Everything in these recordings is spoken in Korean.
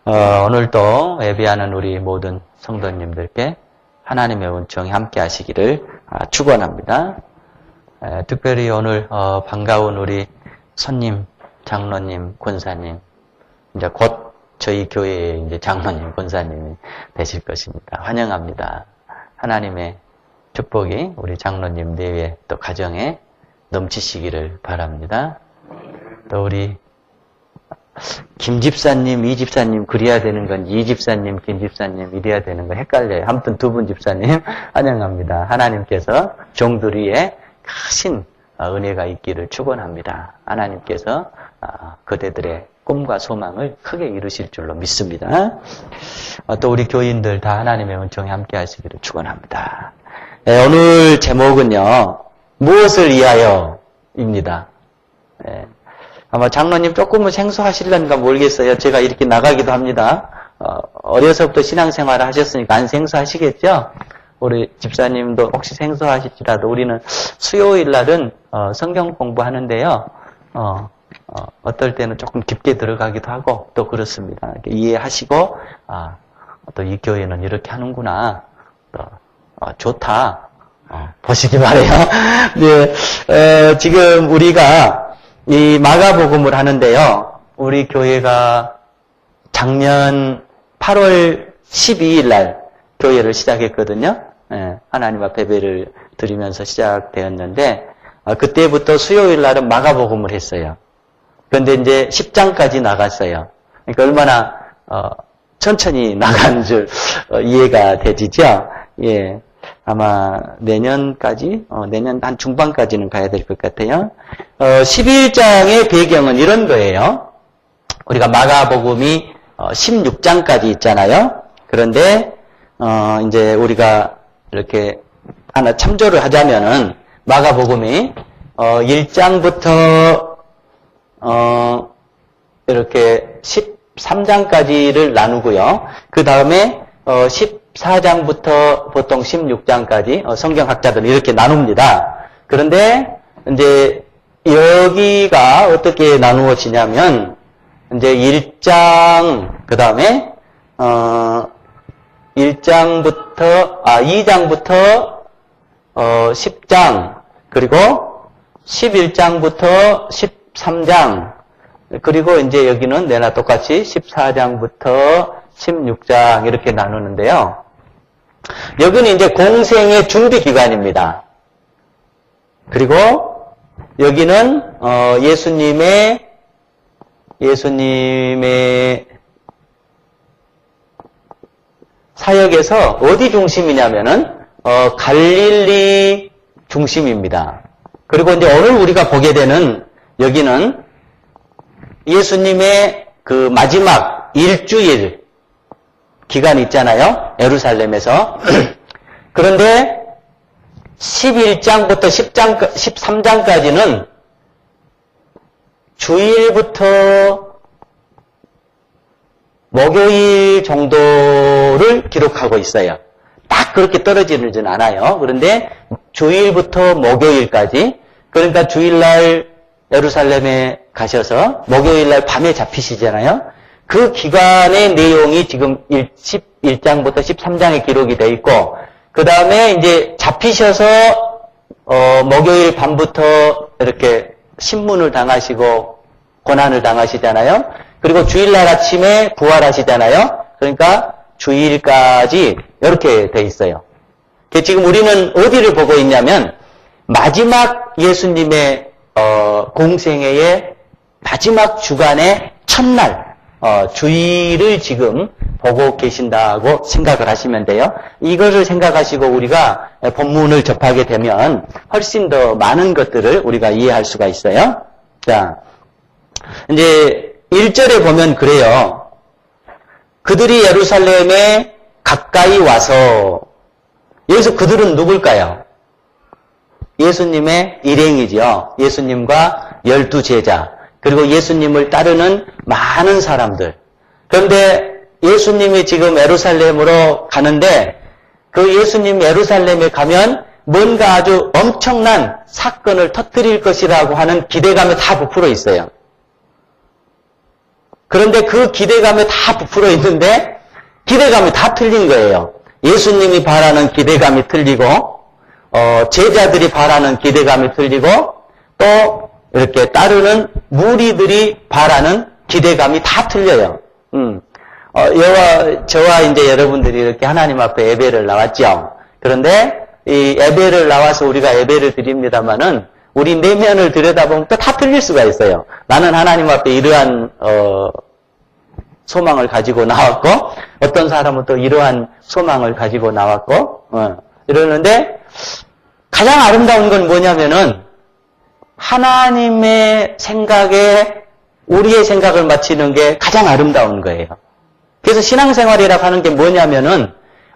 오늘도 예배하는 우리 모든 성도님들께 하나님의 은총이 함께 하시기를 축원합니다. 특별히 오늘 반가운 우리 손님, 장로님, 권사님, 이제 곧 저희 교회의 이제 장로님, 권사님이 되실 것입니다. 환영합니다. 하나님의 축복이 우리 장로님 내외 또 가정에 넘치시기를 바랍니다. 또 우리 김 집사님, 이 집사님 그래야 되는 건 이 집사님, 김 집사님 이래야 되는 건 헷갈려요. 아무튼 두 분 집사님 환영합니다. 하나님께서 종들 위에 크신 은혜가 있기를 축원합니다. 하나님께서 그대들의 꿈과 소망을 크게 이루실 줄로 믿습니다. 또 우리 교인들 다 하나님의 은총이 함께 하시기를 축원합니다. 네, 오늘 제목은요. 무엇을 위하여입니다. 네. 아마 장로님 조금은 생소하실런가 모르겠어요. 제가 이렇게 나가기도 합니다. 어려서부터 신앙생활을 하셨으니까 안 생소하시겠죠? 우리 집사님도 혹시 생소하실지라도 우리는 수요일 날은 성경 공부하는데요. 어떨 때는 조금 깊게 들어가기도 하고 또 그렇습니다. 이해하시고 또 이 교회는 이렇게 하는구나. 또 좋다. 보시기 바래요. 네, 지금 우리가 이 마가복음을 하는데요. 우리 교회가 작년 8월 12일 날 교회를 시작했거든요. 예, 하나님 앞에 예배를 드리면서 시작되었는데 그때부터 수요일 날은 마가복음을 했어요. 그런데 이제 10장까지 나갔어요. 그러니까 얼마나 천천히 나간 줄 이해가 되시죠? 예. 아마 내년까지, 내년 한 중반까지는 가야 될 것 같아요. 11장의 배경은 이런 거예요. 우리가 마가복음이 16장까지 있잖아요. 그런데, 이제 우리가 이렇게 하나 참조를 하자면은, 마가복음이, 1장부터, 이렇게 13장까지를 나누고요. 그 다음에, 14장부터 보통 16장까지 성경학자들은 이렇게 나눕니다. 그런데 이제 여기가 어떻게 나누어지냐면 이제 1장 그다음에 2장부터 10장 그리고 11장부터 13장 그리고 이제 여기는 내나 똑같이 14장부터 16장 이렇게 나누는데요. 여기는 이제 공생의 준비 기간입니다. 그리고 여기는 예수님의 사역에서 어디 중심이냐면은 갈릴리 중심입니다. 그리고 이제 오늘 우리가 보게 되는 여기는 예수님의 그 마지막 일주일 기간이 있잖아요. 예루살렘에서. 그런데 11장부터 13장까지는 주일부터 목요일 정도를 기록하고 있어요. 딱 그렇게 떨어지지는 않아요. 그런데 주일부터 목요일까지 그러니까 주일날 예루살렘에 가셔서 목요일날 밤에 잡히시잖아요. 그 기간의 내용이 지금 11장부터 13장에 기록이 되어 있고, 그 다음에 이제 잡히셔서, 목요일 밤부터 이렇게 신문을 당하시고, 고난을 당하시잖아요. 그리고 주일날 아침에 부활하시잖아요. 그러니까 주일까지 이렇게 돼 있어요. 지금 우리는 어디를 보고 있냐면, 마지막 예수님의, 공생애의 마지막 주간의 첫날, 주일을 지금 보고 계신다고 생각을 하시면 돼요. 이것을 생각하시고 우리가 본문을 접하게 되면 훨씬 더 많은 것들을 우리가 이해할 수가 있어요. 자, 이제 1절에 보면 그래요. 그들이 예루살렘에 가까이 와서 여기서 그들은 누굴까요? 예수님의 일행이죠. 예수님과 12제자. 그리고 예수님을 따르는 많은 사람들. 그런데 예수님이 지금 예루살렘으로 가는데 그 예수님 예루살렘에 가면 뭔가 아주 엄청난 사건을 터뜨릴 것이라고 하는 기대감이 다 부풀어 있어요. 그런데 그 기대감에 다 부풀어 있는데 기대감이 다 틀린 거예요. 예수님이 바라는 기대감이 틀리고 제자들이 바라는 기대감이 틀리고 또 이렇게 따르는 무리들이 바라는 기대감이 다 틀려요. 저와 이제 여러분들이 이렇게 하나님 앞에 예배를 나왔죠. 그런데 이 예배를 나와서 우리가 예배를 드립니다만은 우리 내면을 들여다보면 또 다 틀릴 수가 있어요. 나는 하나님 앞에 이러한 소망을 가지고 나왔고 어떤 사람은 또 이러한 소망을 가지고 나왔고 이러는데 가장 아름다운 건 뭐냐면은 하나님의 생각에 우리의 생각을 맞추는 게 가장 아름다운 거예요. 그래서 신앙생활이라고 하는 게 뭐냐면은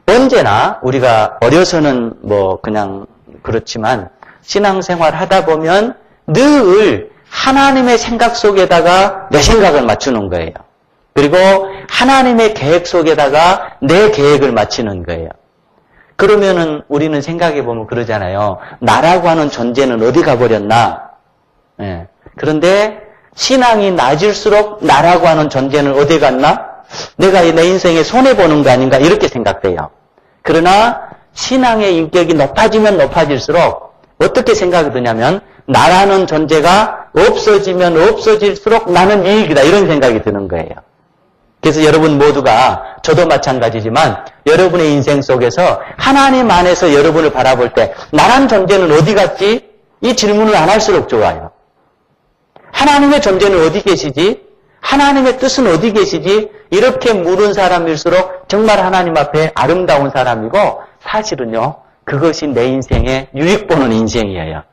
언제나 우리가 어려서는 뭐 그냥 그렇지만 신앙생활 하다 보면 늘 하나님의 생각 속에다가 내 생각을 맞추는 거예요. 그리고 하나님의 계획 속에다가 내 계획을 맞추는 거예요. 그러면은 우리는 생각해 보면 그러잖아요. 나라고 하는 존재는 어디 가버렸나? 예. 그런데 신앙이 낮을수록 나라고 하는 존재는 어디 갔나? 내가 내 인생에 손해보는 거 아닌가? 이렇게 생각돼요. 그러나 신앙의 인격이 높아지면 높아질수록 어떻게 생각이 드냐면 나라는 존재가 없어지면 없어질수록 나는 이익이다. 이런 생각이 드는 거예요. 그래서 여러분 모두가 저도 마찬가지지만 여러분의 인생 속에서 하나님 안에서 여러분을 바라볼 때 나란 존재는 어디 갔지? 이 질문을 안 할수록 좋아요. 하나님의 존재는 어디 계시지? 하나님의 뜻은 어디 계시지? 이렇게 물은 사람일수록 정말 하나님 앞에 아름다운 사람이고 사실은요. 그것이 내 인생의 유익 보는 인생이에요.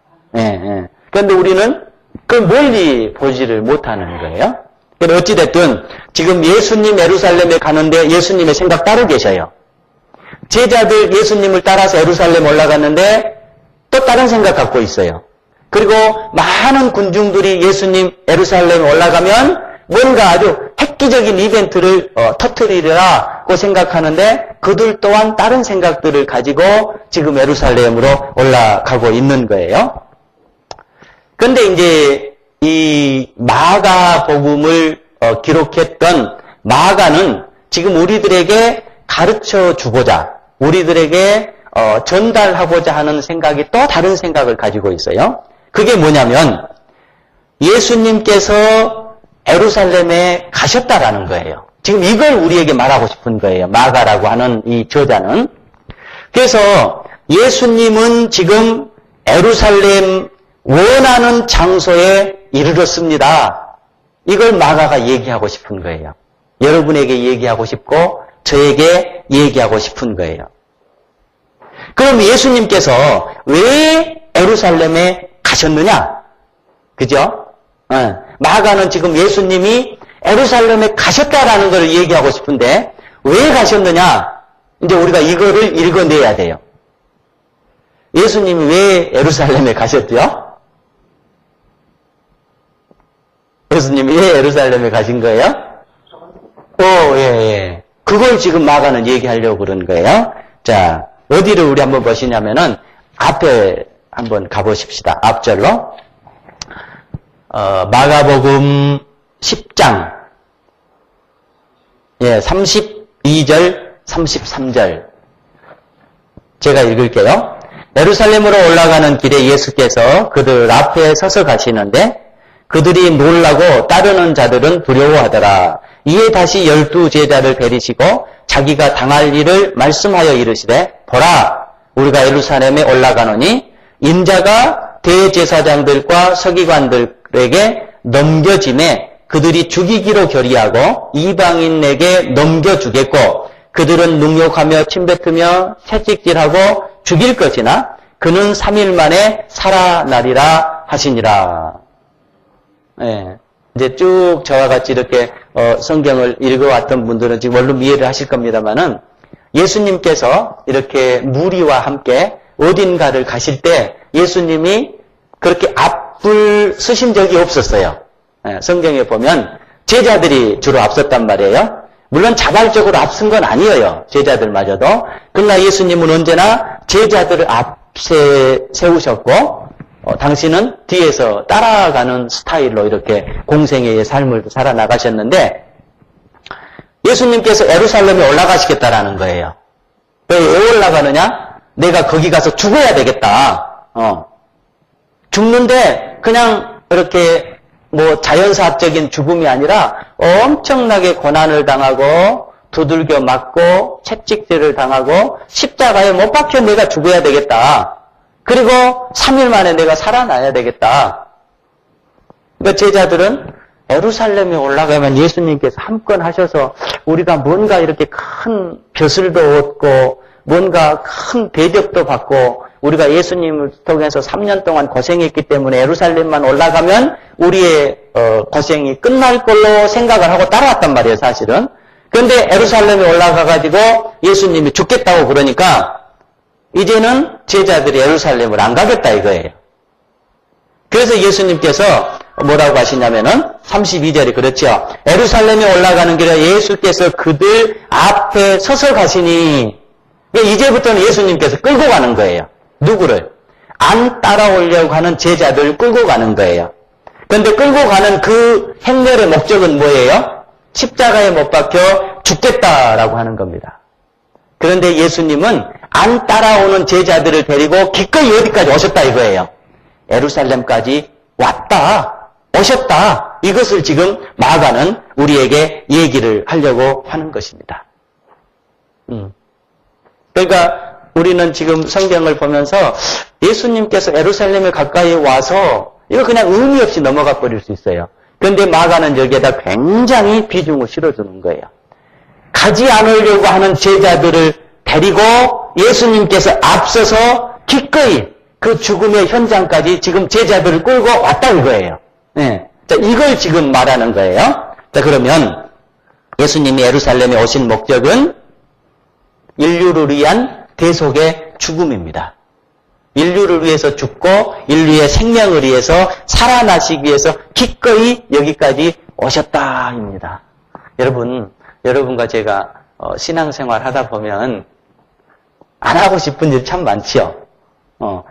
그런데 우리는 그걸 멀리 보지를 못하는 거예요. 어찌됐든 지금 예수님 예루살렘에 가는데 예수님의 생각 따로 계셔요. 제자들 예수님을 따라서 예루살렘 올라갔는데 또 다른 생각 갖고 있어요. 그리고 많은 군중들이 예수님 예루살렘에 올라가면 뭔가 아주 획기적인 이벤트를 터뜨리리라고 생각하는데 그들 또한 다른 생각들을 가지고 지금 예루살렘으로 올라가고 있는 거예요. 그런데 이제 이 마가복음을 기록했던 마가는 지금 우리들에게 가르쳐 주고자 우리들에게 전달하고자 하는 생각이 또 다른 생각을 가지고 있어요. 그게 뭐냐면 예수님께서 예루살렘에 가셨다라는 거예요. 지금 이걸 우리에게 말하고 싶은 거예요. 마가라고 하는 이 저자는. 그래서 예수님은 지금 예루살렘 원하는 장소에 이르렀습니다. 이걸 마가가 얘기하고 싶은 거예요. 여러분에게 얘기하고 싶고 저에게 얘기하고 싶은 거예요. 그럼 예수님께서 왜 예루살렘에 가셨느냐? 그죠? 마가는 지금 예수님이 예루살렘에 가셨다라는 걸 얘기하고 싶은데 왜 가셨느냐? 이제 우리가 이거를 읽어내야 돼요. 예수님이 왜 예루살렘에 가셨죠? 예수님이 왜 예루살렘에 가신 거예요? 예. 그걸 지금 마가는 얘기하려고 그런 거예요. 자, 어디를 우리 한번 보시냐면은 앞에 한번 가보십시다. 앞절로. 마가복음 10장 32절 33절 제가 읽을게요. 예루살렘으로 올라가는 길에 예수께서 그들 앞에 서서 가시는데 그들이 놀라고 따르는 자들은 두려워하더라. 이에 다시 12 제자를 데리시고 자기가 당할 일을 말씀하여 이르시되 보라 우리가 예루살렘에 올라가노니 인자가 대제사장들과 서기관들에게 넘겨짐에 그들이 죽이기로 결의하고 이방인에게 넘겨주겠고 그들은 능욕하며 침뱉으며 채찍질하고 죽일 것이나 그는 3일 만에 살아나리라 하시니라. 이제 쭉 저와 같이 이렇게 성경을 읽어왔던 분들은 지금 얼른 이해를 하실 겁니다만은 예수님께서 이렇게 무리와 함께 어딘가를 가실 때 예수님이 그렇게 앞을 쓰신 적이 없었어요. 성경에 보면 제자들이 주로 앞섰단 말이에요. 물론 자발적으로 앞선 건 아니에요. 제자들마저도. 그러나 예수님은 언제나 제자들을 앞에 세우셨고 당신은 뒤에서 따라가는 스타일로 이렇게 공생애의 삶을 살아나가셨는데 예수님께서 예루살렘에 올라가시겠다라는 거예요. 왜 올라가느냐? 내가 거기 가서 죽어야 되겠다. 죽는데 그냥 이렇게 뭐 자연사적인 죽음이 아니라 엄청나게 고난을 당하고 두들겨 맞고 채찍질을 당하고 십자가에 못 박혀 내가 죽어야 되겠다. 그리고 3일 만에 내가 살아나야 되겠다. 그러니까 제자들은 예루살렘에 올라가면 예수님께서 함권 하셔서 우리가 뭔가 이렇게 큰 벼슬도 얻고 뭔가 큰 대접도 받고 우리가 예수님을 통해서 3년 동안 고생했기 때문에 예루살렘만 올라가면 우리의 고생이 끝날 걸로 생각을 하고 따라왔단 말이에요, 사실은. 그런데 예루살렘에 올라가가지고 예수님이 죽겠다고 그러니까 이제는 제자들이 예루살렘을 안 가겠다 이거예요. 그래서 예수님께서 뭐라고 하시냐면은 32절이 그렇죠. 예루살렘에 올라가는 길에 예수께서 그들 앞에 서서 가시니 이제부터는 예수님께서 끌고 가는 거예요. 누구를? 안 따라오려고 하는 제자들을 끌고 가는 거예요. 그런데 끌고 가는 그 행렬의 목적은 뭐예요? 십자가에 못 박혀 죽겠다라고 하는 겁니다. 그런데 예수님은 안 따라오는 제자들을 데리고 기꺼이 어디까지 오셨다 이거예요. 예루살렘까지 왔다, 오셨다. 이것을 지금 마가는 우리에게 얘기를 하려고 하는 것입니다. 그러니까 우리는 지금 성경을 보면서 예수님께서 예루살렘에 가까이 와서 이거 그냥 의미 없이 넘어가 버릴 수 있어요. 그런데 마가는 여기에다 굉장히 비중을 실어주는 거예요. 가지 않으려고 하는 제자들을 데리고 예수님께서 앞서서 기꺼이 그 죽음의 현장까지 지금 제자들을 끌고 왔다 이거예요. 네. 자, 이걸 지금 말하는 거예요. 자, 그러면 예수님이 예루살렘에 오신 목적은 인류를 위한 대속의 죽음입니다. 인류를 위해서 죽고 인류의 생명을 위해서 살아나시기 위해서 기꺼이 여기까지 오셨다입니다. 여러분과 제가 신앙생활 하다 보면 안 하고 싶은 일 참 많지요.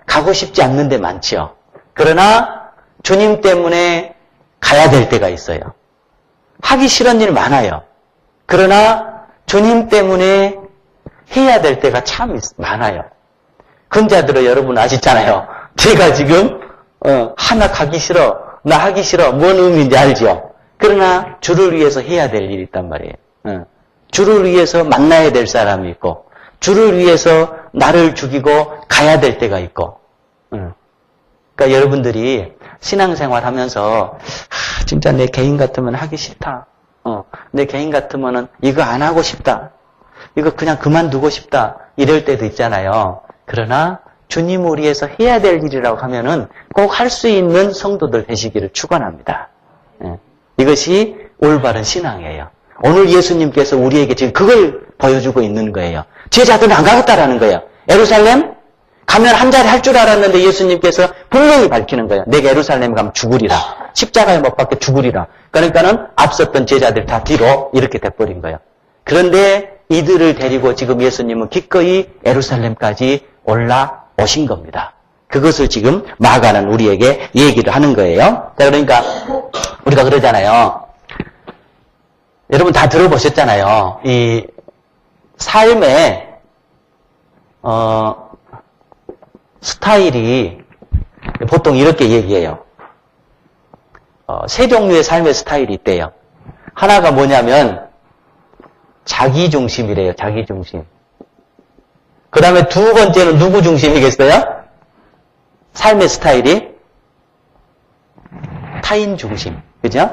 가고 싶지 않는 데 많지요. 그러나 주님 때문에 가야 될 때가 있어요. 하기 싫은 일 많아요. 그러나 주님 때문에 해야 될 때가 참 많아요. 근자들은 여러분 아시잖아요. 제가 지금 하나 가기 싫어, 나 하기 싫어, 뭔 의미인지 알죠? 그러나 주를 위해서 해야 될 일이 있단 말이에요. 주를 위해서 만나야 될 사람이 있고 주를 위해서 나를 죽이고 가야 될 때가 있고 그러니까 여러분들이 신앙생활 하면서 진짜 내 개인 같으면 하기 싫다. 내 개인 같으면 이거 안 하고 싶다. 이거 그냥 그만두고 싶다. 이럴 때도 있잖아요. 그러나 주님을 위해서 해야 될 일이라고 하면은 꼭 할 수 있는 성도들 되시기를 축원합니다. 이것이 올바른 신앙이에요. 오늘 예수님께서 우리에게 지금 그걸 보여주고 있는 거예요. 제자들은 안 가겠다라는 거예요. 예루살렘 가면 한 자리 할 줄 알았는데 예수님께서 분명히 밝히는 거예요. 내가 예루살렘 가면 죽으리라. 십자가에 못 박혀 죽으리라. 그러니까는 앞섰던 제자들 다 뒤로 이렇게 돼버린 거예요. 그런데 이들을 데리고 지금 예수님은 기꺼이 예루살렘까지 올라오신 겁니다. 그것을 지금 마가는 우리에게 얘기를 하는 거예요. 그러니까 우리가 그러잖아요. 여러분 다 들어보셨잖아요. 이 삶의 스타일이 보통 이렇게 얘기해요. 세 종류의 삶의 스타일이 있대요. 하나가 뭐냐면 자기 중심이래요. 자기 중심. 그 다음에 두 번째는 누구 중심이겠어요? 삶의 스타일이 타인 중심. 그죠?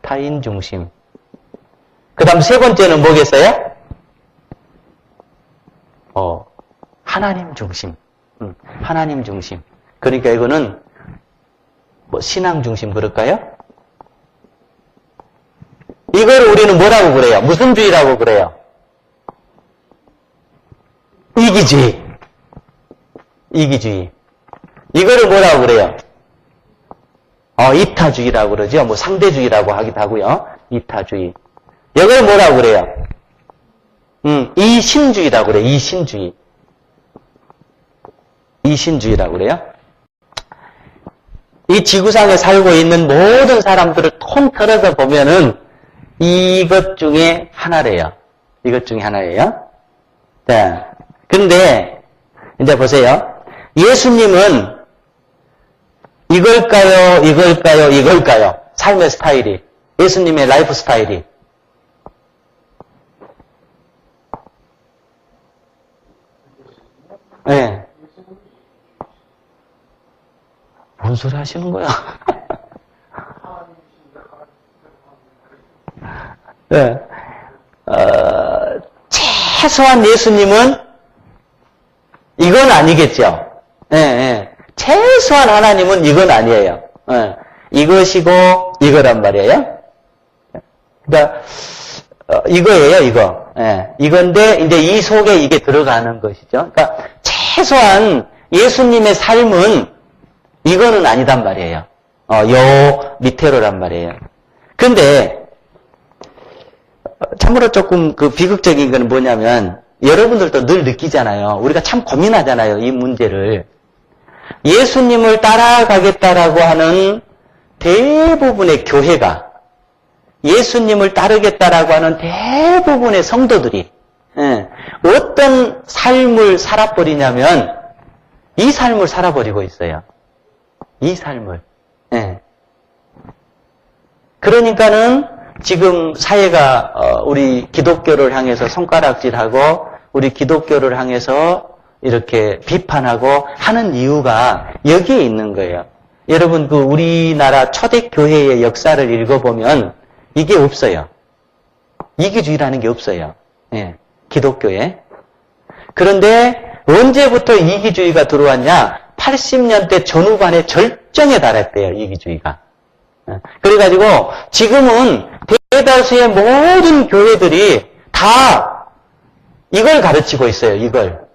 타인 중심. 그 다음 세 번째는 뭐겠어요? 하나님 중심. 하나님 중심. 그러니까 이거는 뭐 신앙 중심 그럴까요? 이걸 우리는 뭐라고 그래요? 무슨 주의라고 그래요? 이기주의. 이기주의. 이거를 뭐라고 그래요? 이타주의라고 그러죠. 뭐 상대주의라고 하기도 하고요. 이타주의. 이걸 뭐라고 그래요? 이신주의라고 그래요. 이신주의. 이신주의라고 그래요. 이 지구상에 살고 있는 모든 사람들을 통틀어서 보면은 이것 중에 하나래요. 이것 중에 하나예요. 자, 근데 이제 보세요. 예수님은 이걸까요? 이걸까요? 이걸까요? 삶의 스타일이. 예수님의 라이프 스타일이. 네. 뭔 소리 하시는 거야? 네. 최소한 예수님은 이건 아니겠죠. 최소한 하나님은 이건 아니에요. 이것이고 이거란 말이에요. 그러니까 이거예요, 이거. 이건데 이제 이 속에 이게 들어가는 것이죠. 그러니까 최소한 예수님의 삶은 이거는 아니단 말이에요. 요 밑으로란 말이에요. 근데 참으로 조금 그 비극적인 건 뭐냐면 여러분들도 늘 느끼잖아요. 우리가 참 고민하잖아요. 이 문제를. 예수님을 따라가겠다라고 하는 대부분의 교회가 예수님을 따르겠다라고 하는 대부분의 성도들이 어떤 삶을 살아버리냐면 이 삶을 살아버리고 있어요. 이 삶을. 그러니까는 지금 사회가 우리 기독교를 향해서 손가락질하고 우리 기독교를 향해서 이렇게 비판하고 하는 이유가 여기에 있는 거예요. 여러분 그 우리나라 초대교회의 역사를 읽어보면 이게 없어요. 이기주의라는 게 없어요. 기독교에. 그런데 언제부터 이기주의가 들어왔냐? 80년대 전후반에 절정에 달했대요. 이기주의가. 그래가지고 지금은 대다수의 모든 교회들이 다 이걸 가르치고 있어요. 이걸.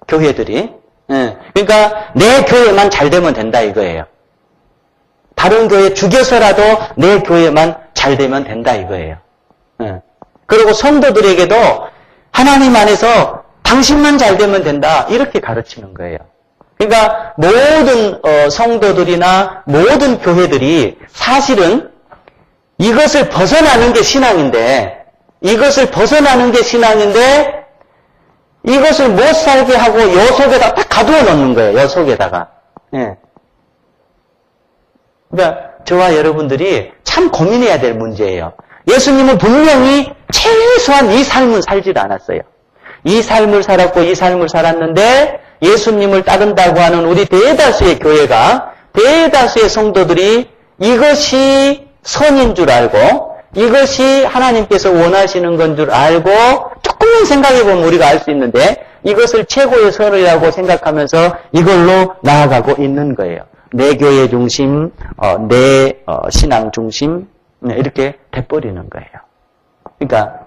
교회들이. 그러니까 내 교회만 잘 되면 된다 이거예요. 다른 교회 죽여서라도 내 교회만 잘 되면 된다 이거예요. 그리고 성도들에게도 하나님 안에서 당신만 잘 되면 된다 이렇게 가르치는 거예요. 그러니까 모든 성도들이나 모든 교회들이 사실은 이것을 벗어나는 게 신앙인데 이것을 못 살게 하고 요 속에다 딱 가두어 놓는 거예요. 요 속에다가. 그러니까 저와 여러분들이 참 고민해야 될 문제예요. 예수님은 분명히 최소한 이 삶은 살지도 않았어요. 이 삶을 살았고 이 삶을 살았는데 예수님을 따른다고 하는 우리 대다수의 교회가 대다수의 성도들이 이것이 선인 줄 알고 이것이 하나님께서 원하시는 건 줄 알고 조금만 생각해보면 우리가 알 수 있는데 이것을 최고의 선이라고 생각하면서 이걸로 나아가고 있는 거예요. 내 교회 중심, 내 신앙 중심 이렇게 돼버리는 거예요. 그러니까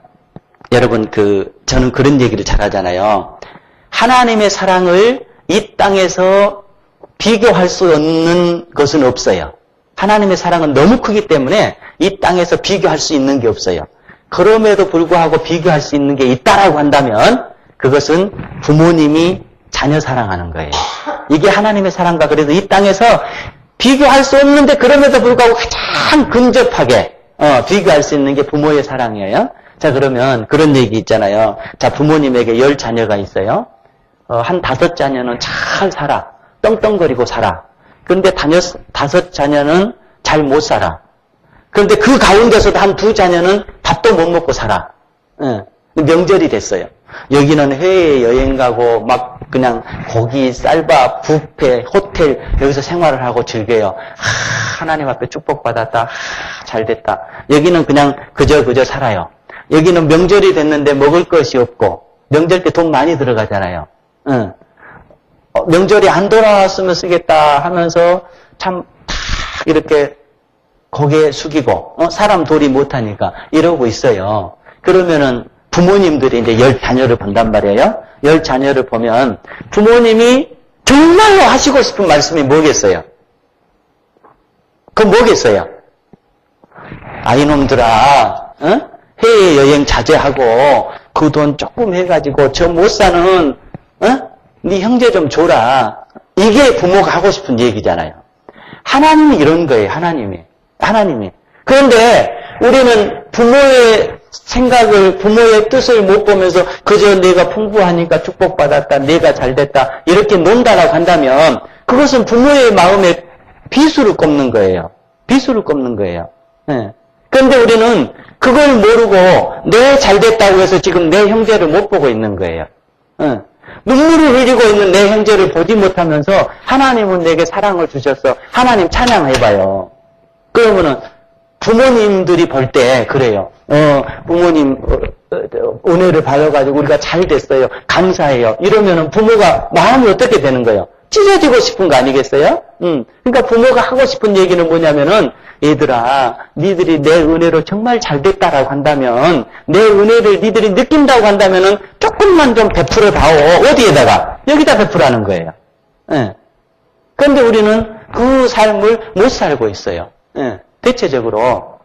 여러분 저는 그런 얘기를 잘 하잖아요. 하나님의 사랑을 이 땅에서 비교할 수 없는 것은 없어요. 하나님의 사랑은 너무 크기 때문에 이 땅에서 비교할 수 있는 게 없어요. 그럼에도 불구하고 비교할 수 있는 게 있다라고 한다면 그것은 부모님이 자녀 사랑하는 거예요. 이게 하나님의 사랑과 그래도 이 땅에서 비교할 수 없는데 그럼에도 불구하고 가장 근접하게 비교할 수 있는 게 부모의 사랑이에요. 자, 그러면 그런 얘기 있잖아요. 자, 부모님에게 10자녀가 있어요. 한 5자녀는 잘 살아. 떵떵거리고 살아. 그런데 5자녀는 잘 못 살아. 그런데 그 가운데서도 한 2자녀는 밥도 못 먹고 살아. 명절이 됐어요. 여기는 해외 여행 가고 막 그냥 고기, 쌀밥, 뷔페, 호텔 여기서 생활을 하고 즐겨요. 하나님 앞에 축복받았다. 잘됐다. 여기는 그냥 그저 살아요. 여기는 명절이 됐는데 먹을 것이 없고 명절 때 돈 많이 들어가잖아요. 명절이 안 돌아왔으면 쓰겠다 하면서 참 탁 이렇게 고개 숙이고 사람 돌이 못하니까 이러고 있어요. 그러면은 부모님들이 이제 10자녀를 본단 말이에요. 10자녀를 보면 부모님이 정말로 하시고 싶은 말씀이 뭐겠어요? 그건 뭐겠어요? 아이놈들아, 해외 여행 자제하고 그 돈 조금 해가지고 저 못 사는 네 형제 좀 줘라. 이게 부모가 하고 싶은 얘기잖아요. 하나님이 이런 거예요. 하나님이. 그런데 우리는 부모의 생각을, 부모의 뜻을 못 보면서 그저 내가 풍부하니까 축복받았다, 내가 잘됐다, 이렇게 논다라고 한다면 그것은 부모의 마음에 비수를 꼽는 거예요. 비수를 꼽는 거예요. 예. 그런데 우리는 그걸 모르고 내 잘됐다고 해서 지금 내 형제를 못 보고 있는 거예요. 예. 눈물을 흘리고 있는 내 형제를 보지 못하면서 하나님은 내게 사랑을 주셨어. 하나님 찬양해봐요. 그러면은 부모님들이 볼 때 그래요. 부모님 은혜를 받아가지고 우리가 잘 됐어요. 감사해요. 이러면은 부모가 마음이 어떻게 되는 거예요? 찢어지고 싶은 거 아니겠어요? 그러니까 부모가 하고 싶은 얘기는 뭐냐면은 얘들아, 니들이 내 은혜로 정말 잘 됐다라고 한다면 내 은혜를 니들이 느낀다고 한다면은 조금만 좀 베풀어 다오. 어디에다가? 여기다 베풀라는 거예요. 예. 그런데 우리는 그 삶을 못 살고 있어요. 예. 대체적으로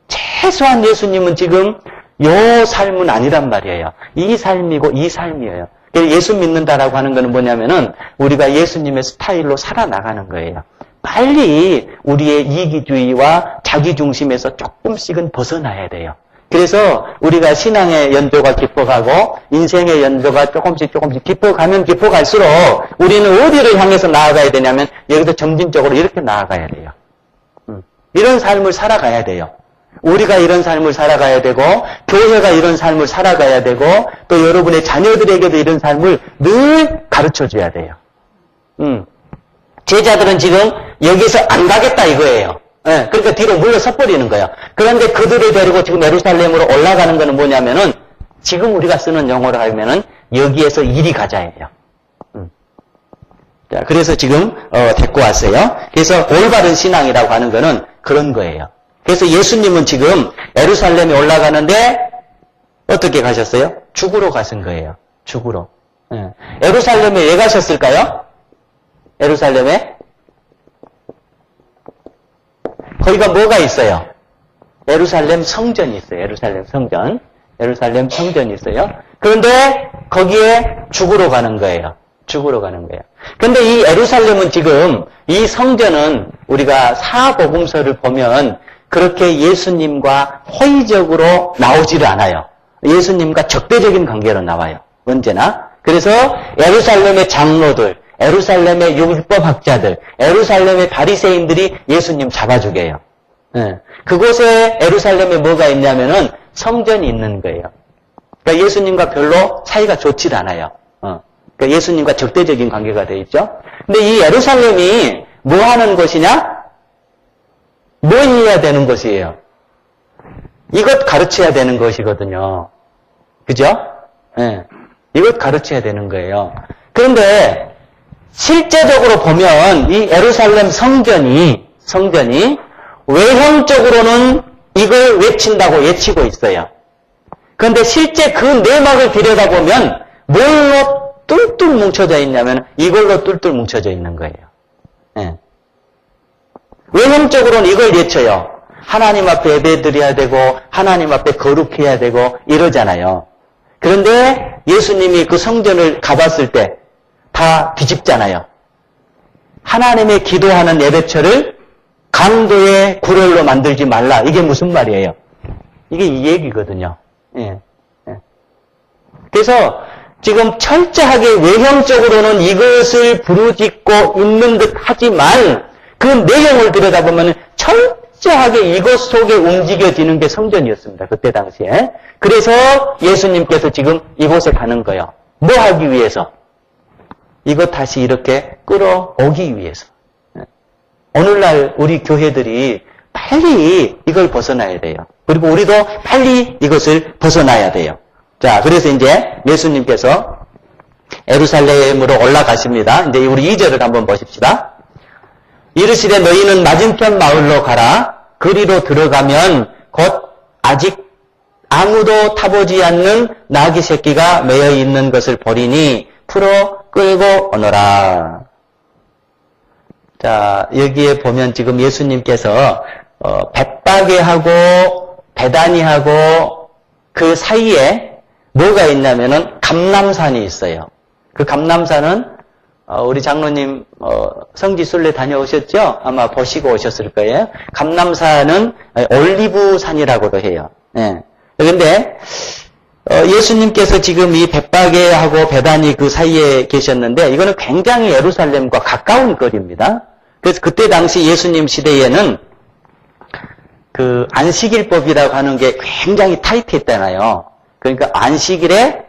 최소한 예수님은 지금 요 삶은 아니란 말이에요. 이 삶이고 이 삶이에요. 예수 믿는다라고 하는 거는 뭐냐면은 우리가 예수님의 스타일로 살아나가는 거예요. 빨리 우리의 이기주의와 자기중심에서 조금씩은 벗어나야 돼요. 그래서 우리가 신앙의 연도가 깊어가고 인생의 연도가 조금씩 깊어가면 깊어갈수록 우리는 어디를 향해서 나아가야 되냐면 여기서 점진적으로 이렇게 나아가야 돼요. 이런 삶을 살아가야 돼요. 우리가 이런 삶을 살아가야 되고 교회가 이런 삶을 살아가야 되고 또 여러분의 자녀들에게도 이런 삶을 늘 가르쳐줘야 돼요. 제자들은 지금 여기서 안 가겠다 이거예요. 예, 그러니까 뒤로 물러서 버리는 거예요. 그런데 그들을 데리고 지금 예루살렘으로 올라가는 거는 뭐냐면은 지금 우리가 쓰는 용어로 하면은 여기에서 이리 가자예요. 자, 그래서 지금 데리고 왔어요. 그래서 올바른 신앙이라고 하는 거는 그런 거예요. 그래서 예수님은 지금 예루살렘에 올라가는데 어떻게 가셨어요? 죽으러 가신 거예요. 죽으러. 예. 예루살렘에 왜 가셨을까요? 예루살렘에? 거기가 뭐가 있어요? 예루살렘 성전이 있어요. 예루살렘 성전. 예루살렘 성전이 있어요. 그런데 거기에 죽으러 가는 거예요. 죽으러 가는 거예요. 그런데 이 예루살렘은 지금 이 성전은 우리가 사복음서를 보면 그렇게 예수님과 호의적으로 나오지를 않아요. 예수님과 적대적인 관계로 나와요. 언제나. 그래서 예루살렘의 장로들, 예루살렘의 율법학자들, 예루살렘의 바리새인들이 예수님 잡아주게요. 예. 그곳에 예루살렘에 뭐가 있냐면은 성전이 있는 거예요. 그러니까 예수님과 별로 사이가 좋질 않아요. 그러니까 예수님과 적대적인 관계가 돼 있죠. 근데 이 예루살렘이 뭐 하는 곳이냐? 뭐 해야 되는 것이에요? 이것 가르쳐야 되는 것이거든요. 그죠? 예. 이것 가르쳐야 되는 거예요. 그런데 실제적으로 보면 이 예루살렘 성전이 외형적으로는 이걸 외친다고 외치고 있어요. 그런데 실제 그 내막을 들여다보면 뭘로 뚫뚫 뭉쳐져 있냐면 이걸로 뚫뚫 뭉쳐져 있는 거예요. 예. 외형적으로는 이걸 외쳐요. 하나님 앞에 예배드려야 되고 하나님 앞에 거룩해야 되고 이러잖아요. 그런데 예수님이 그 성전을 가봤을 때 다 뒤집잖아요. 하나님의 기도하는 예배처를 강도의 구걸로 만들지 말라. 이게 무슨 말이에요? 이게 이 얘기거든요. 예. 예. 그래서 지금 철저하게 외형적으로는 이것을 부르짖고 있는 듯 하지만 그 내용을 들여다보면 철저하게 이것 속에 움직여지는 게 성전이었습니다. 그때 당시에. 그래서 예수님께서 지금 이곳에 가는 거예요. 뭐 하기 위해서? 이것 다시 이렇게 끌어오기 위해서. 오늘날 우리 교회들이 빨리 이걸 벗어나야 돼요. 그리고 우리도 빨리 이것을 벗어나야 돼요. 자, 그래서 이제 예수님께서 예루살렘으로 올라가십니다. 이제 우리 2절을 한번 보십시다. 이르시되 너희는 맞은편 마을로 가라. 그리로 들어가면 곧 아직 아무도 타보지 않는 나귀 새끼가 매여 있는 것을 보리니 풀어 끌고 오너라. 자, 여기에 보면 지금 예수님께서 벳바게하고 베다니하고 그 사이에 뭐가 있냐면은 감람산이 있어요. 그 감람산은 우리 장로님 성지순례 다녀오셨죠? 아마 보시고 오셨을 거예요. 감람산은 올리브산이라고도 해요. 예. 그런데 예수님께서 지금 이 벳바게하고 베다니 그 사이에 계셨는데 이거는 굉장히 예루살렘과 가까운 거리입니다. 그래서 그때 당시 예수님 시대에는 그 안식일법이라고 하는 게 굉장히 타이트했잖아요. 그러니까 안식일에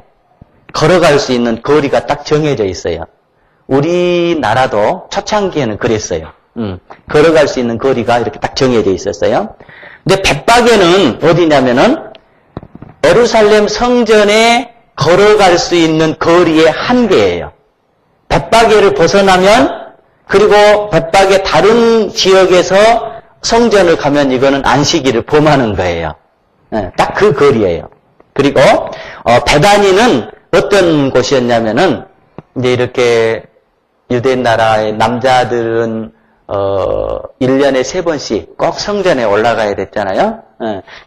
걸어갈 수 있는 거리가 딱 정해져 있어요. 우리나라도 초창기에는 그랬어요. 걸어갈 수 있는 거리가 이렇게 딱 정해져 있었어요. 근데 벳바게는 어디냐면은 예루살렘 성전에 걸어갈 수 있는 거리의 한계예요. 벳바게를 벗어나면 그리고 벳바게 다른 지역에서 성전을 가면 이거는 안식일을 범하는 거예요. 딱 그 거리예요. 그리고 베다니는 어떤 곳이었냐면은 이제 이렇게 유대 나라의 남자들은 1년에 3번씩 꼭 성전에 올라가야 됐잖아요.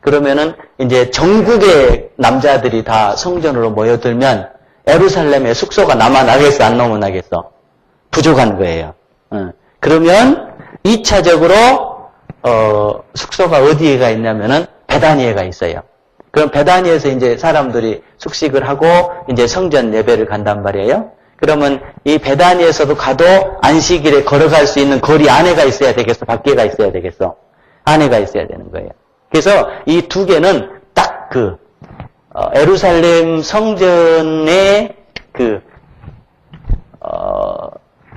그러면은 이제 전국의 남자들이 다 성전으로 모여들면 예루살렘에 숙소가 남아나겠어, 안 남아나겠어? 부족한 거예요. 그러면 2차적으로 숙소가 어디에가 있냐면은 베다니에가 있어요. 그럼 베다니에서 이제 사람들이 숙식을 하고 이제 성전 예배를 간단 말이에요. 그러면 이 베다니에서도 가도 안식일에 걸어갈 수 있는 거리 안에가 있어야 되겠어? 밖에가 있어야 되겠어? 안에가 있어야 되는 거예요. 그래서 이 두 개는 딱 그 예루살렘 성전의 그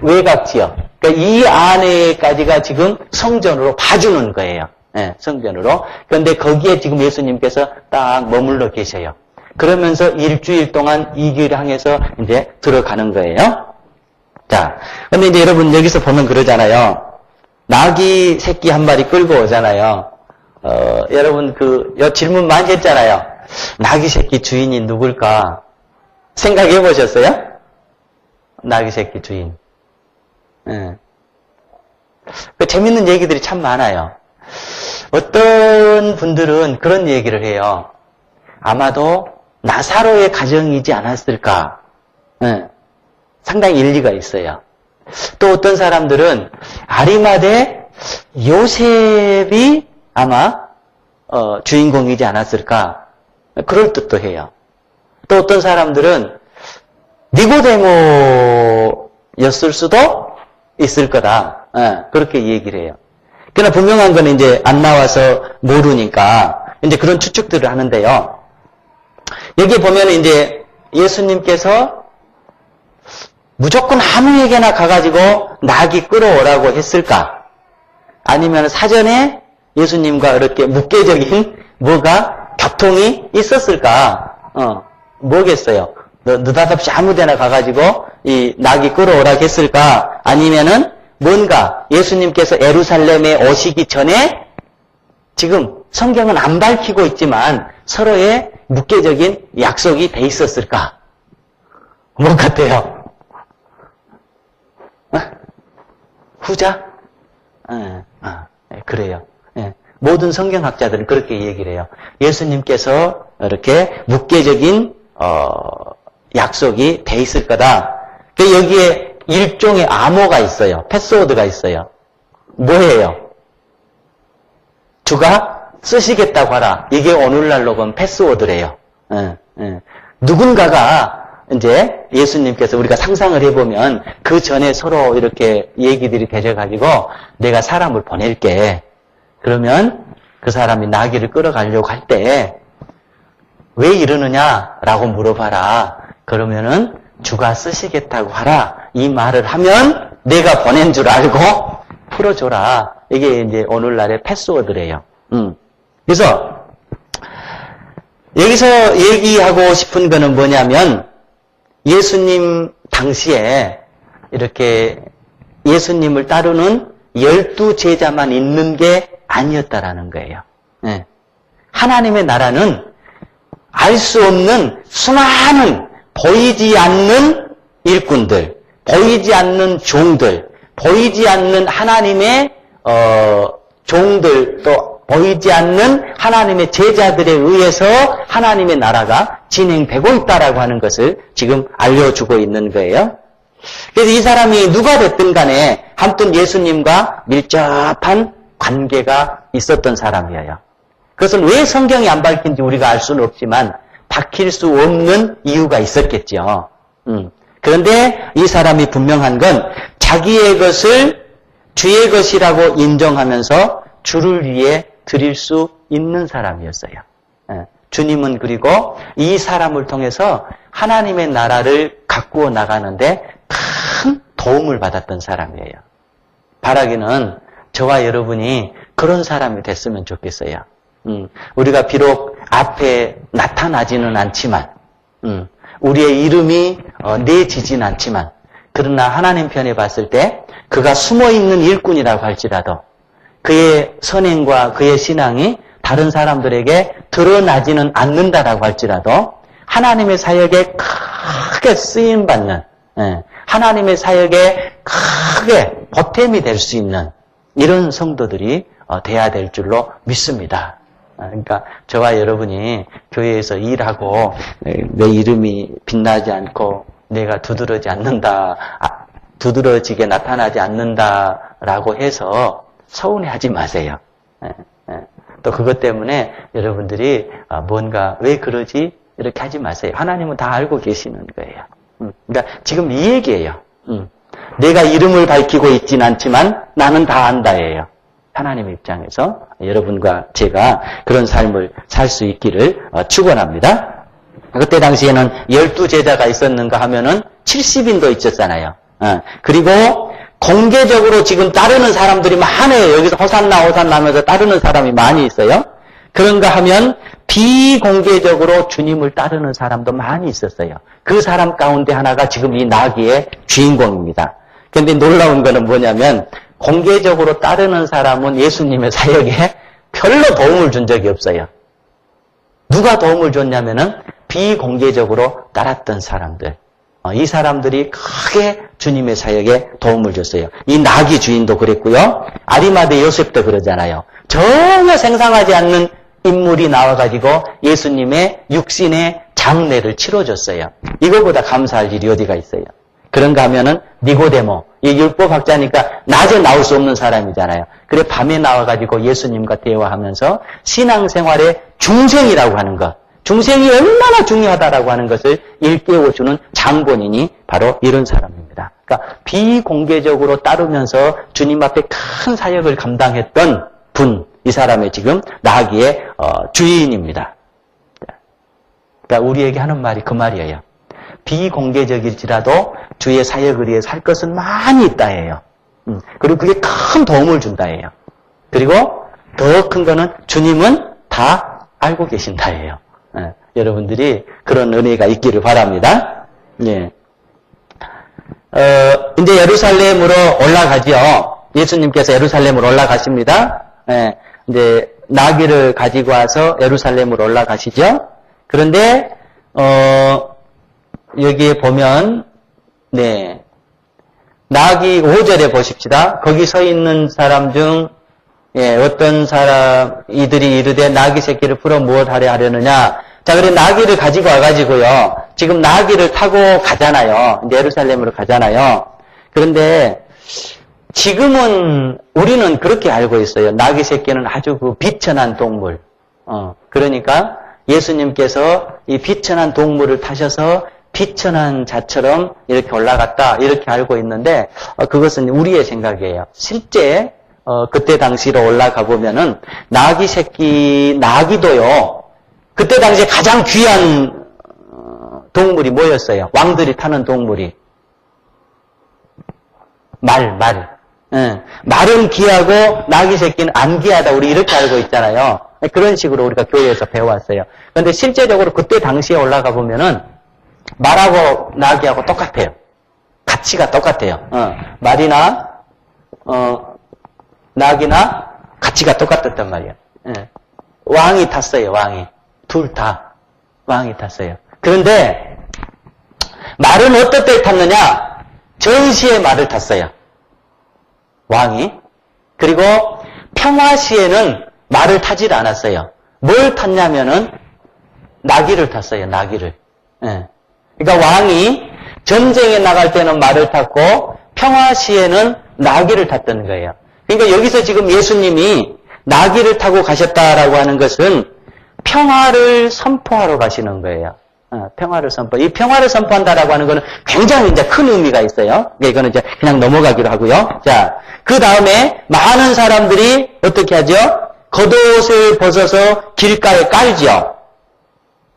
외곽 지역, 그러니까 이 안에까지가 지금 성전으로 봐주는 거예요. 네, 성전으로. 그런데 거기에 지금 예수님께서 딱 머물러 계셔요. 그러면서 일주일 동안 이 길을 향해서 이제 들어가는 거예요. 자, 근데 이제 여러분 여기서 보면 그러잖아요. 나귀 새끼 한 마리 끌고 오잖아요. 여러분 요 질문 많이 했잖아요. 나귀 새끼 주인이 누굴까? 생각해 보셨어요? 나귀 새끼 주인. 재밌는 얘기들이 참 많아요. 어떤 분들은 그런 얘기를 해요. 아마도 나사로의 가정이지 않았을까? 상당히 일리가 있어요. 또 어떤 사람들은 아리마대 요셉이 아마 주인공이지 않았을까? 그럴 듯도 해요. 또 어떤 사람들은 니고데모였을 수도 있을 거다. 그렇게 얘기를 해요. 그러나 분명한 건 이제 안 나와서 모르니까 이제 그런 추측들을 하는데요. 여기 보면 이제 예수님께서 무조건 아무에게나 가가지고 나귀 끌어오라고 했을까? 아니면 사전에 예수님과 이렇게 묵계적인 뭐가 교통이 있었을까? 뭐겠어요? 느닷없이 아무데나 가가지고 이 나귀 끌어오라고 했을까? 아니면은 뭔가 예수님께서 예루살렘에 오시기 전에 지금 성경은 안 밝히고 있지만 서로의 묵계적인 약속이 돼 있었을까? 뭐 같아요? 후자? 그래요. 모든 성경학자들은 그렇게 얘기를 해요. 예수님께서 이렇게 묵계적인 약속이 돼 있을 거다. 여기에 일종의 암호가 있어요. 패스워드가 있어요. 뭐예요? 주가 쓰시겠다고 하라. 이게 오늘날로 본 패스워드래요. 누군가가 이제 예수님께서 우리가 상상을 해보면 그 전에 서로 이렇게 얘기들이 되셔가지고 내가 사람을 보낼게. 그러면 그 사람이 나귀를 끌어가려고 할 때 왜 이러느냐라고 물어봐라. 그러면은 주가 쓰시겠다고 하라. 이 말을 하면 내가 보낸 줄 알고 풀어줘라. 이게 이제 오늘날의 패스워드래요. 그래서 여기서 얘기하고 싶은 거는 뭐냐면 예수님 당시에 이렇게 예수님을 따르는 12제자만 있는 게 아니었다라는 거예요. 하나님의 나라는 알 수 없는 수많은 보이지 않는 일꾼들, 보이지 않는 종들, 보이지 않는 하나님의 종들, 또 보이지 않는 하나님의 제자들에 의해서 하나님의 나라가 진행되고 있다라고 하는 것을 지금 알려주고 있는 거예요. 그래서 이 사람이 누가 됐든 간에 아무튼 예수님과 밀접한 관계가 있었던 사람이에요. 그것은 왜 성경이 안 밝힌지 우리가 알 수는 없지만 밝힐 수 없는 이유가 있었겠죠. 그런데 이 사람이 분명한 건 자기의 것을 주의 것이라고 인정하면서 주를 위해 드릴 수 있는 사람이었어요. 주님은 그리고 이 사람을 통해서 하나님의 나라를 가꾸어 나가는데 큰 도움을 받았던 사람이에요. 바라기는 저와 여러분이 그런 사람이 됐으면 좋겠어요. 우리가 비록 앞에 나타나지는 않지만, 우리의 이름이 내지진 않지만, 그러나 하나님 편에 봤을 때 그가 숨어있는 일꾼이라고 할지라도 그의 선행과 그의 신앙이 다른 사람들에게 드러나지는 않는다라고 할지라도 하나님의 사역에 크게 쓰임받는, 하나님의 사역에 크게 보탬이 될 수 있는 이런 성도들이 돼야 될 줄로 믿습니다. 그러니까 저와 여러분이 교회에서 일하고 내 이름이 빛나지 않고 내가 두드러지게 나타나지 않는다라고 해서 서운해하지 마세요. 또 그것 때문에 여러분들이 뭔가 왜 그러지? 이렇게 하지 마세요. 하나님은 다 알고 계시는 거예요. 그러니까 지금 이 얘기예요. 내가 이름을 밝히고 있진 않지만 나는 다 안다예요. 하나님 입장에서 여러분과 제가 그런 삶을 살 수 있기를 축원합니다. 그때 당시에는 12제자가 있었는가 하면은 70인도 있었잖아요. 그리고 공개적으로 지금 따르는 사람들이 많아요. 여기서 호산나 하면서 따르는 사람이 많이 있어요. 그런가 하면 비공개적으로 주님을 따르는 사람도 많이 있었어요. 그 사람 가운데 하나가 지금 이 나귀의 주인공입니다. 그런데 놀라운 거는 뭐냐면 공개적으로 따르는 사람은 예수님의 사역에 별로 도움을 준 적이 없어요. 누가 도움을 줬냐면은 비공개적으로 따랐던 사람들. 이 사람들이 크게 주님의 사역에 도움을 줬어요. 이 나귀 주인도 그랬고요. 아리마대 요셉도 그러잖아요. 전혀 생상하지 않는 인물이 나와가지고 예수님의 육신의 장례를 치러줬어요. 이거보다 감사할 일이 어디가 있어요. 그런가 하면은 니고데모, 이 율법학자니까 낮에 나올 수 없는 사람이잖아요. 그래 밤에 나와가지고 예수님과 대화하면서 신앙생활의 중생이라고 하는 것, 중생이 얼마나 중요하다라고 하는 것을 일깨워주는 장본인이 바로 이런 사람입니다. 그러니까 비공개적으로 따르면서 주님 앞에 큰 사역을 감당했던 분, 이 사람의 지금 나귀의 주인입니다. 그러니까 우리에게 하는 말이 그 말이에요. 비공개적일지라도 주의 사역을 위해 살 것은 많이 있다예요. 그리고 그게 큰 도움을 준다예요. 그리고 더 큰 거는 주님은 다 알고 계신다예요. 여러분들이 그런 은혜가 있기를 바랍니다. 예. 이제 예루살렘으로 올라가죠. 예수님께서 예루살렘으로 올라가십니다. 예. 이제 나귀를 가지고 와서 예루살렘으로 올라가시죠. 그런데 여기에 보면 네. 나귀 5절에 보십시다. 거기 서 있는 사람 중 어떤 사람 이들이 이르되 나귀 새끼를 풀어 무엇 하려 하려느냐. 자, 그래 나귀를 가지고 와가지고요. 지금 나귀를 타고 가잖아요. 이제 예루살렘으로 가잖아요. 그런데 지금은 우리는 그렇게 알고 있어요. 나귀 새끼는 아주 그 비천한 동물. 그러니까 예수님께서 이 비천한 동물을 타셔서 비천한 자처럼 이렇게 올라갔다 이렇게 알고 있는데 그것은 우리의 생각이에요. 실제 그때 당시로 올라가 보면은 나귀 새끼 나귀도요. 그때 당시에 가장 귀한 동물이 뭐였어요? 왕들이 타는 동물이 말. 말은 귀하고 나귀 새끼는 안 귀하다. 우리 이렇게 알고 있잖아요. 그런 식으로 우리가 교회에서 배워왔어요. 그런데 실제적으로 그때 당시에 올라가 보면은 말하고 나귀하고 똑같아요. 가치가 똑같아요. 말이나 나귀나 가치가 똑같았단 말이에요. 왕이 탔어요. 왕이. 둘 다 왕이 탔어요. 그런데 말은 어떨 때 탔느냐? 전시의 말을 탔어요. 왕이. 그리고 평화시에는 말을 타질 않았어요. 뭘 탔냐면은 나귀를 탔어요. 나귀를. 그러니까 왕이 전쟁에 나갈 때는 말을 탔고 평화 시에는 나귀를 탔던 거예요. 그러니까 여기서 지금 예수님이 나귀를 타고 가셨다라고 하는 것은 평화를 선포하러 가시는 거예요. 평화를 이 평화를 선포한다라고 하는 것은 굉장히 이제 큰 의미가 있어요. 이거는 이제 그냥 넘어가기로 하고요. 자, 그 다음에 많은 사람들이 어떻게 하죠? 겉옷을 벗어서 길가에 깔죠.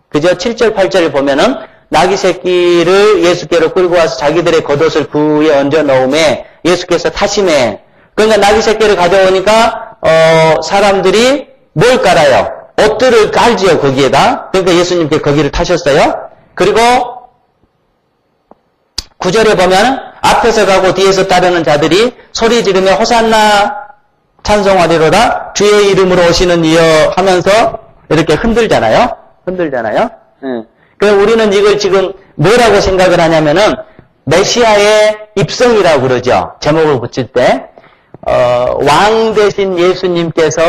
그죠? 7절, 8절을 보면은 나귀 새끼를 예수께로 끌고 와서 자기들의 겉옷을 그 위에 얹어 놓음에 예수께서 타심에, 그러니까 나귀 새끼를 가져오니까 사람들이 뭘 깔아요? 옷들을 깔지요, 거기에다. 그러니까 예수님께 거기를 타셨어요. 그리고 9절에 보면 앞에서 가고 뒤에서 따르는 자들이 소리 지르며 호산나 찬송하리로다 주의 이름으로 오시는 이여 하면서 이렇게 흔들잖아요. 그럼 우리는 이걸 지금 뭐라고 생각을 하냐면은 메시아의 입성이라고 그러죠. 제목을 붙일 때 왕 대신 예수님께서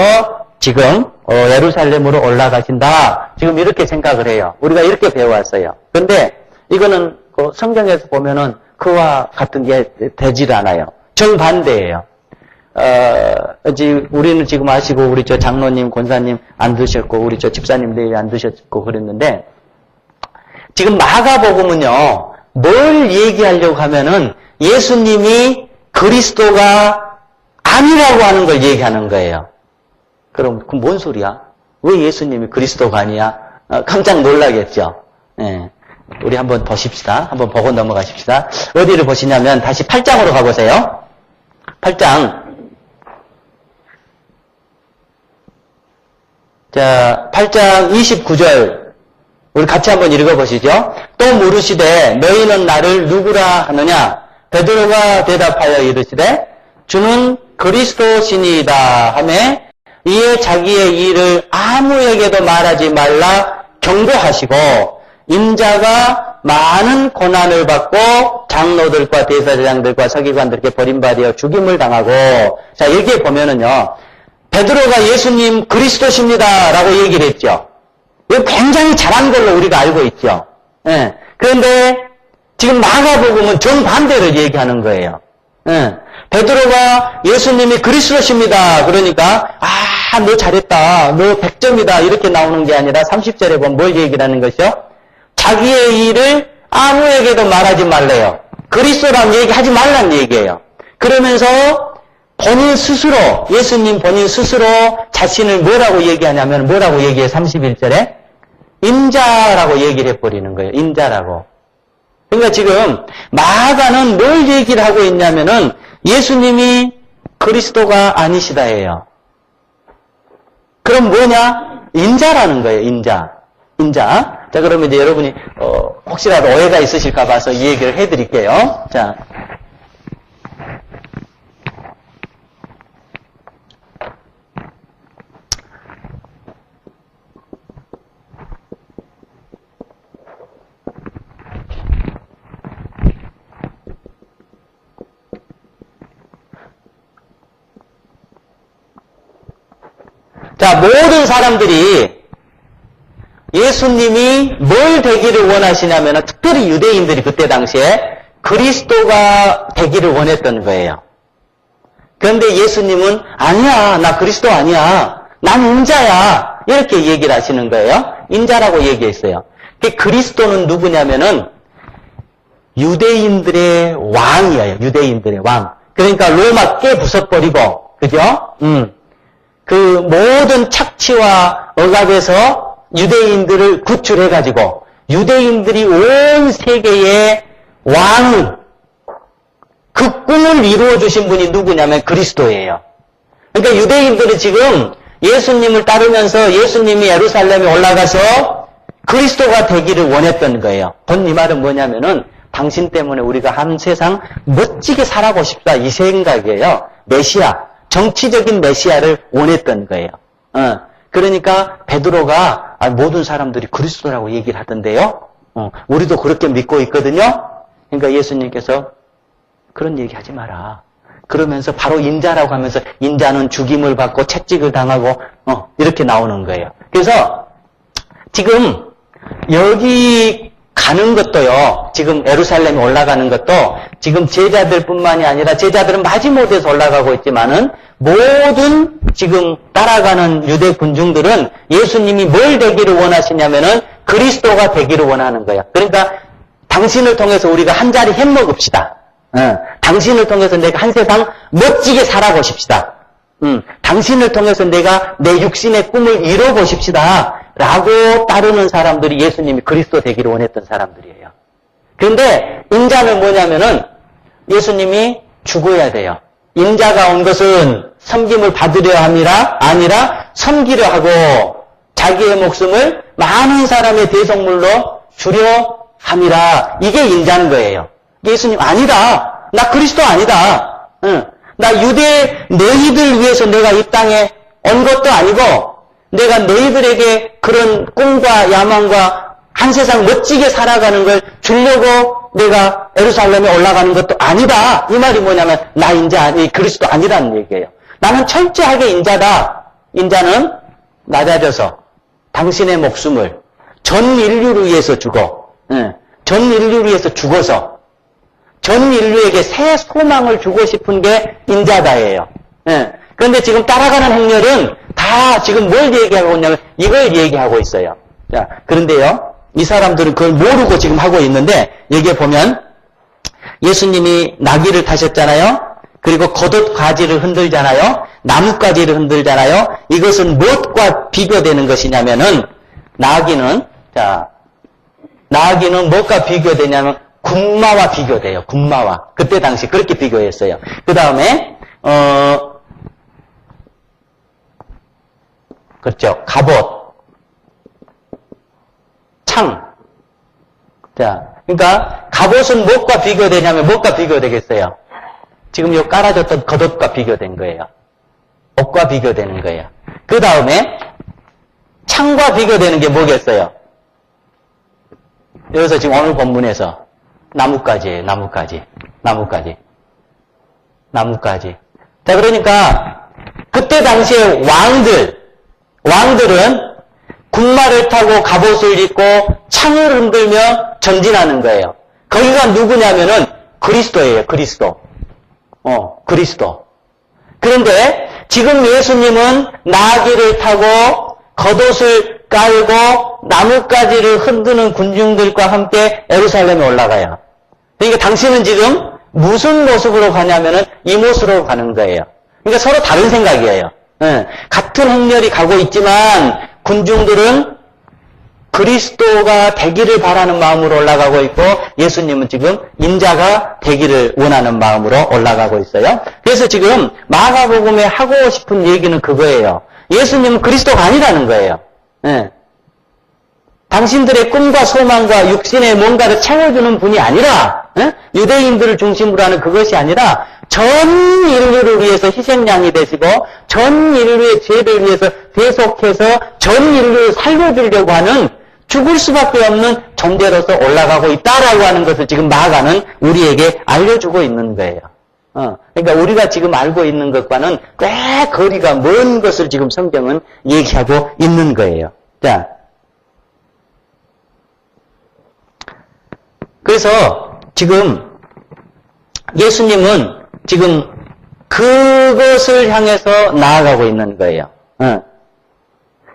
지금 예루살렘으로 올라가신다. 지금 이렇게 생각을 해요. 우리가 이렇게 배워왔어요. 그런데 이거는 성경에서 보면은 그와 같은 게 되질 않아요. 정반대예요. 우리는 지금 아시고 우리 저 장로님, 권사님 안 드셨고 우리 저 집사님들이 안 드셨고 그랬는데 지금 마가복음은요. 뭘 얘기하려고 하면은 예수님이 그리스도가 아니라고 하는 걸 얘기하는 거예요. 그럼 뭔 소리야? 왜 예수님이 그리스도가 아니야? 깜짝 놀라겠죠. 예. 우리 한번 보십시다. 한번 보고 넘어가십시다. 어디를 보시냐면 다시 8장으로 가보세요. 8장. 자, 8장 29절. 우리 같이 한번 읽어보시죠. 또 물으시되 너희는 나를 누구라 하느냐? 베드로가 대답하여 이르시되 주는 그리스도시니이다 하매 이에 자기의 일을 아무에게도 말하지 말라 경고하시고 인자가 많은 고난을 받고 장로들과 대제사장들과 서기관들께 버림받아 죽임을 당하고 자 여기에 보면은요 베드로가 예수님 그리스도십니다 라고 얘기를 했죠. 이거 굉장히 잘한 걸로 우리가 알고 있죠. 예. 그런데 지금 마가복음은 정반대로 얘기하는 거예요. 예. 베드로가 예수님이 그리스도십니다. 그러니까 너 잘했다. 너 100점이다. 이렇게 나오는 게 아니라 30절에 보면 뭘 얘기를 하는 것이요? 자기의 일을 아무에게도 말하지 말래요. 그리스도란 얘기 하지 말란 얘기예요. 그러면서 본인 스스로 예수님 본인 스스로 자신을 뭐라고 얘기하냐면 뭐라고 얘기해 31절에? 인자라고 얘기를 해버리는 거예요. 인자라고. 그러니까 지금 마가는 뭘 얘기를 하고 있냐면은 예수님이 그리스도가 아니시다예요. 그럼 뭐냐? 인자라는 거예요. 인자. 자, 그러면 이제 여러분이 혹시라도 오해가 있으실까 봐서 이 얘기를 해드릴게요. 자. 자, 모든 사람들이 예수님이 뭘 되기를 원하시냐면 특별히 유대인들이 그때 당시에 그리스도가 되기를 원했던 거예요. 그런데 예수님은 아니야, 나 그리스도 아니야. 난 인자야. 이렇게 얘기를 하시는 거예요. 인자라고 얘기했어요. 그리스도는 누구냐면은 유대인들의 왕이에요. 유대인들의 왕. 그러니까 로마 깨 부숴버리고, 그죠? 그 모든 착취와 억압에서 유대인들을 구출해가지고 유대인들이 온 세계의 왕, 그 꿈을 이루어주신 분이 누구냐면 그리스도예요. 그러니까 유대인들이 지금 예수님을 따르면서 예수님이 예루살렘에 올라가서 그리스도가 되기를 원했던 거예요. 본 이 말은 뭐냐면은 당신 때문에 우리가 한 세상 멋지게 살아보고 싶다 이 생각이에요. 메시아. 정치적인 메시아를 원했던 거예요. 그러니까 베드로가 모든 사람들이 그리스도라고 얘기를 하던데요. 우리도 그렇게 믿고 있거든요. 그러니까 예수님께서 그런 얘기 하지 마라. 그러면서 바로 인자라고 하면서 인자는 죽임을 받고 채찍을 당하고 이렇게 나오는 거예요. 그래서 지금 여기 가는 것도요, 지금 예루살렘에 올라가는 것도 지금 제자들뿐만이 아니라 제자들은 마지못에서 올라가고 있지만은 모든 지금 따라가는 유대 군중들은 예수님이 뭘 되기를 원하시냐면은 그리스도가 되기를 원하는 거야. 그러니까 당신을 통해서 우리가 한 자리 햄 먹읍시다. 당신을 통해서 내가 한 세상 멋지게 살아보십시다. 당신을 통해서 내가 내 육신의 꿈을 이뤄보십시다. 라고 따르는 사람들이 예수님이 그리스도 되기를 원했던 사람들이에요. 그런데 인자는 뭐냐면은 예수님이 죽어야 돼요. 인자가 온 것은 섬김을 받으려 함이라 아니라 섬기려 하고 자기의 목숨을 많은 사람의 대속물로 주려 함이라. 이게 인자인 거예요. 예수님 아니다. 나 그리스도 아니다. 나 유대 너희들 위해서 내가 이 땅에 온 것도 아니고 내가 너희들에게 그런 꿈과 야망과 한 세상 멋지게 살아가는 걸 주려고 내가 예루살렘에 올라가는 것도 아니다. 이 말이 뭐냐면 나 인자 아니 그리스도 아니라는 얘기예요. 나는 철저하게 인자다. 인자는 낮아져서 당신의 목숨을 전 인류를 위해서 주고 전 인류를 위해서 죽어서 전 인류에게 새 소망을 주고 싶은 게 인자다예요. 그런데 지금 따라가는 행렬은 다 지금 뭘 얘기하고 있냐면 이걸 얘기하고 있어요. 자, 그런데요, 이 사람들은 그걸 모르고 지금 하고 있는데 여기에 보면 예수님이 나귀를 타셨잖아요. 그리고 겉옷 가지를 흔들잖아요. 나뭇가지를 흔들잖아요. 이것은 무엇과 비교되는 것이냐면은 나귀는 무엇과 비교되냐면 군마와 비교돼요. 군마와. 그때 당시 그렇게 비교했어요. 그 다음에 그렇죠. 갑옷, 창. 자, 그러니까 갑옷은 무엇과 비교되냐면 무엇과 비교되겠어요? 지금 요 깔아줬던 겉옷과 비교된 거예요. 옷과 비교되는 거예요. 그 다음에 창과 비교되는 게 뭐겠어요? 여기서 지금 오늘 본문에서 나뭇가지예요. 나뭇가지. 자, 그러니까 그때 당시에 왕들은 군마를 타고 갑옷을 입고 창을 흔들며 전진하는 거예요. 거기가 누구냐면은 그리스도예요. 그리스도. 그런데 지금 예수님은 나귀를 타고 겉옷을 깔고 나뭇가지를 흔드는 군중들과 함께 예루살렘에 올라가요. 그러니까 당신은 지금 무슨 모습으로 가냐면은 이 모습으로 가는 거예요. 그러니까 서로 다른 생각이에요. 같은 행렬이 가고 있지만 군중들은 그리스도가 되기를 바라는 마음으로 올라가고 있고 예수님은 지금 인자가 되기를 원하는 마음으로 올라가고 있어요. 그래서 지금 마가복음에 하고 싶은 얘기는 그거예요. 예수님은 그리스도가 아니라는 거예요. 당신들의 꿈과 소망과 육신의 뭔가를 채워주는 분이 아니라 유대인들을 중심으로 하는 그것이 아니라 전 인류를 위해서 희생양이 되시고 전 인류의 죄를 위해서 대속해서 전 인류를 살려주려고 하는 죽을 수밖에 없는 존재로서 올라가고 있다라고 하는 것을 지금 마가는 우리에게 알려주고 있는 거예요. 그러니까 우리가 지금 알고 있는 것과는 꽤 거리가 먼 것을 지금 성경은 얘기하고 있는 거예요. 자, 그래서 지금 예수님은 지금 그것을 향해서 나아가고 있는 거예요.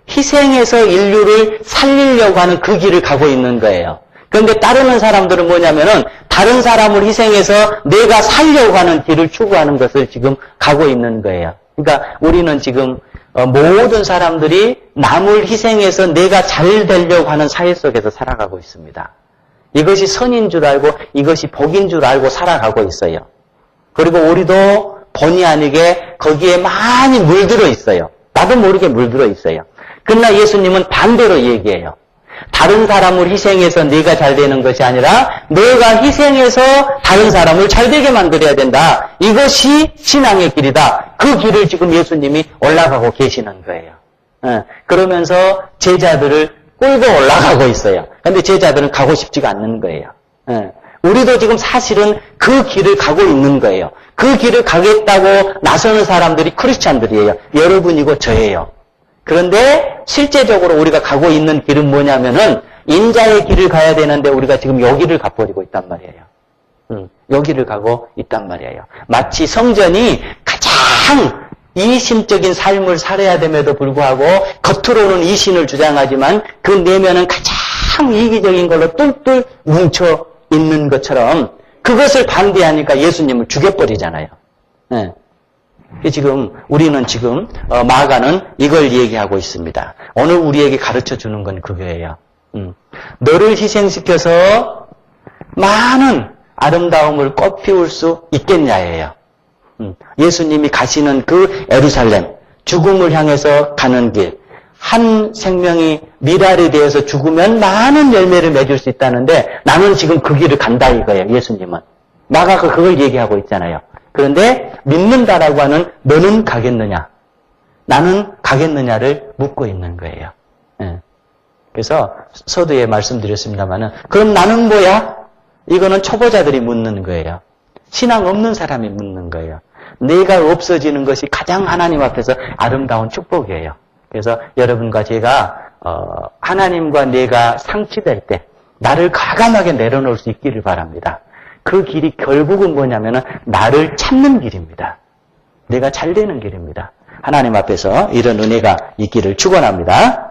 희생해서 인류를 살리려고 하는 그 길을 가고 있는 거예요. 그런데 따르는 사람들은 뭐냐면은 다른 사람을 희생해서 내가 살려고 하는 길을 추구하는 것을 지금 가고 있는 거예요. 그러니까 우리는 지금 모든 사람들이 남을 희생해서 내가 잘 되려고 하는 사회 속에서 살아가고 있습니다. 이것이 선인 줄 알고 이것이 복인 줄 알고 살아가고 있어요. 그리고 우리도 본의 아니게 거기에 많이 물들어 있어요. 나도 모르게 물들어 있어요. 그러나 예수님은 반대로 얘기해요. 다른 사람을 희생해서 네가 잘 되는 것이 아니라 너가 희생해서 다른 사람을 잘 되게 만들어야 된다. 이것이 신앙의 길이다. 그 길을 지금 예수님이 올라가고 계시는 거예요. 그러면서 제자들을 끌고 올라가고 있어요. 그런데 제자들은 가고 싶지가 않는 거예요. 우리도 지금 사실은 그 길을 가고 있는 거예요. 그 길을 가겠다고 나서는 사람들이 크리스찬들이에요. 여러분이고 저예요. 그런데 실제적으로 우리가 가고 있는 길은 뭐냐면은 인자의 길을 가야 되는데 우리가 지금 여기를 가버리고 있단 말이에요. 여기를 가고 있단 말이에요. 마치 성전이 가장 이신적인 삶을 살아야 됨에도 불구하고 겉으로는 이신을 주장하지만 그 내면은 가장 이기적인 걸로 똘똘 뭉쳐 있는 것처럼 그것을 반대하니까 예수님을 죽여버리잖아요. 네. 우리는 지금 마가는 이걸 얘기하고 있습니다. 오늘 우리에게 가르쳐 주는 건 그거예요. 너를 희생시켜서 많은 아름다움을 꽃피울 수 있겠냐예요. 예수님이 가시는 그 예루살렘, 죽음을 향해서 가는 길, 한 생명이 미랄이 되어서 죽으면 많은 열매를 맺을 수 있다는데 나는 지금 그 길을 간다 이거예요. 예수님은. 마가가 그걸 얘기하고 있잖아요. 그런데 믿는다라고 하는 너는 가겠느냐, 나는 가겠느냐를 묻고 있는 거예요. 예. 그래서 서두에 말씀드렸습니다마는 그럼 나는 뭐야? 이거는 초보자들이 묻는 거예요. 신앙 없는 사람이 묻는 거예요. 내가 없어지는 것이 가장 하나님 앞에서 아름다운 축복이에요. 그래서 여러분과 제가 하나님과 내가 상치될 때 나를 과감하게 내려놓을 수 있기를 바랍니다. 그 길이 결국은 뭐냐면은 나를 찾는 길입니다. 내가 잘 되는 길입니다. 하나님 앞에서 이런 은혜가 있기를 축원합니다.